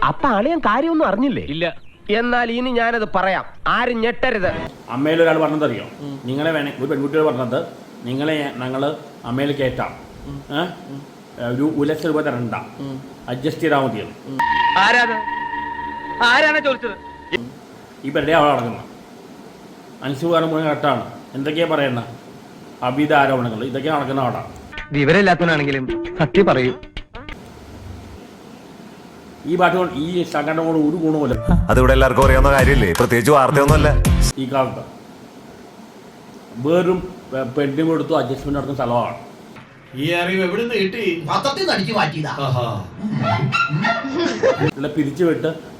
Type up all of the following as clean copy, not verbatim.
അപ്പൊ അളിയൻ കാര്യമൊന്നും അറിഞ്ഞില്ലേ? ഇല്ല. എന്നാൽ ഇനി ഞാനത് പറയാം, ആരും ഞെട്ടരുത്. അമ്മയിൽ ഒരാൾ പറഞ്ഞതറിയോ? നിങ്ങളെ ഒരു പെൺകുട്ടിയോട് പറഞ്ഞത് നിങ്ങളെ ഞങ്ങൾ അമ്മയിൽ കയറ്റാം, ഒരു 1,00,000 രൂപ തരണ്ട, അഡ്ജസ്റ്റ് ചെയ്താൽ മതിയെന്ന്. ആരാണ് ചോദിച്ചത്? ഈ പെരുടെ അവിടെ നടക്കുന്നത് അനുസൂകാരം മുഴുവൻ കറക്റ്റാണ്. എന്തൊക്കെയാ പറയുന്ന അഭിത ആരോപണങ്ങൾ ഇതൊക്കെയാണ് നടക്കുന്ന അവിടെ. വിവരമില്ലാത്തവനാണെങ്കിലും സത്യം പറയൂ. ഈ പാട്ട് കൊണ്ട് ഈ സംഘടന കൊണ്ട് ഒരു ഗുണവുമില്ല. അതിവിടെ എല്ലാവർക്കും അറിയാവുന്ന കാര്യമില്ലേ, പ്രത്യേകിച്ച് വാർത്തയൊന്നുമല്ല. ഈ കാലത്ത് വേറും പെൻഡിങ് കൊടുത്തു അഡ്ജസ്റ്റ്മെന്റ് നടത്തുന്ന സ്ഥലമാണ്. ഈ അറിവ് എവിടെ നിന്ന് കിട്ടി? പത്രത്തിൽ നിന്ന് അടിച്ചു മാറ്റിയതാ.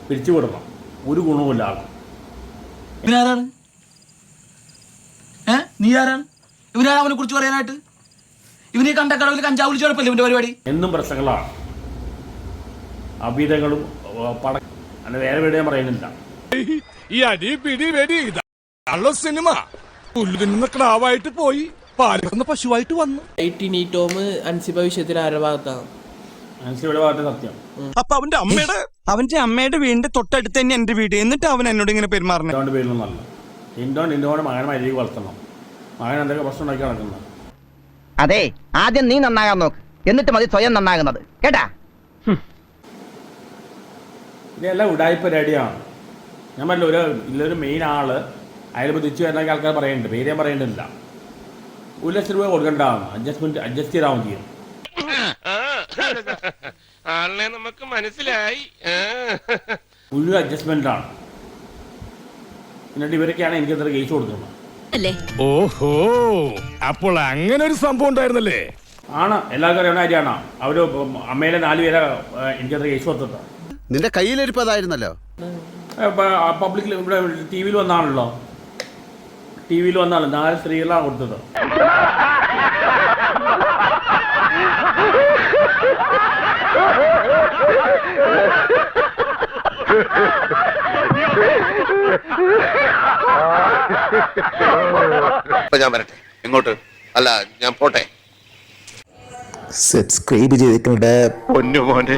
പിരിച്ചു വിടണം, ഒരു ഗുണവുമില്ല ആർക്കും. ഇവനാരാണ്? നീ ആരാണ്? ഇവനാണ് അവനെ കുറിച്ച് പറയാനായിട്ട്? ഇവനെ കണ്ട കടവിൽ കഞ്ചാവ് വിളിച്ചു കുഴപ്പമില്ല ഇവന്റെ പരിപാടി. എന്നും പ്രശ്നങ്ങളാണ്, അഭീതങ്ങളും അങ്ങനെ വേറെ വീട് ഞാൻ പറയുന്നില്ല. ഈ അടി പിടി വെടി സിനിമ ക്ലാവായിട്ട് പോയി പാലുന്ന പശുവായിട്ട് വന്നു. അൻസിബ വിഷയത്തിൽ ആരുടെ ഭാഗത്താണ്? അൻസിബയുടെ ഭാഗത്ത് സത്യം. അപ്പൊ അവന്റെ അമ്മയുടെ വീടിന്റെ തൊട്ടടുത്ത് തന്നെ എന്റെ വീട്, എന്നിട്ട് അവൻ എന്നോട് ഇങ്ങനെ പെരുമാറുന്നത്. എന്തുകൊണ്ട് പേരിലൊന്നല്ല, എന്തുകൊണ്ട് മകനെ മര്യാദയ്ക്ക് വളർത്തണം. മകൻ എന്തൊക്കെ പ്രശ്നം ഉണ്ടാക്കി നടക്കുന്നത്. അതെ, ആദ്യം നീ നന്നാകാൻ നോക്ക്, എന്നിട്ട് മതി സ്വയം നന്നാകുന്നത്, കേട്ടാ? ഇതെല്ലാം ഉടായ്പ റെഡിയാണ്. ഞാൻ പറഞ്ഞില്ല, ഇതിലൊരു മെയിൻ ആള് അയാൾ തിരിച്ചു വരുന്ന ആൾക്കാർ പറയുന്നുണ്ട്, പേര് ഞാൻ പറയേണ്ടതില്ല. 1,00,000 രൂപ കൊടുക്കണ്ടാണ്, അഡ്ജസ്റ്റ് ചെയ്താൽ മതി. ആളിനെ നമുക്ക് മനസ്സിലായി. മുഴുവൻ അഡ്ജസ്റ്റ്മെന്റ് ആണ്. എന്നിട്ട് ഇവരൊക്കെയാണ് എനിക്ക് എത്ര കേസ് കൊടുക്കുന്നത്. ഓഹോ, അപ്പോൾ അങ്ങനെ ഒരു സംഭവം ഉണ്ടായിരുന്നല്ലേ? ആണ്, എല്ലാവർക്കും അറിയാവുന്ന കാര്യമാണ്. അവര് അമ്മയിലെ 4 പേരെ എനിക്കത്ര കേസ് കൊടുത്തത്. നിന്റെ കയ്യിലിരിപ്പതായിരുന്നല്ലോ. പബ്ലിക്കിൽ ഇവിടെ ടി വിയിൽ വന്നാണല്ലോ, 4 സ്ത്രീകളാണ് കൊടുത്തത്. ഞാൻ വരട്ടെ. എങ്ങോട്ട്? അല്ല, ഞാൻ പോട്ടെ. സബ്സ്ക്രൈബ് ചെയ്തിട്ടുണ്ട് പൊന്നു മോനെ.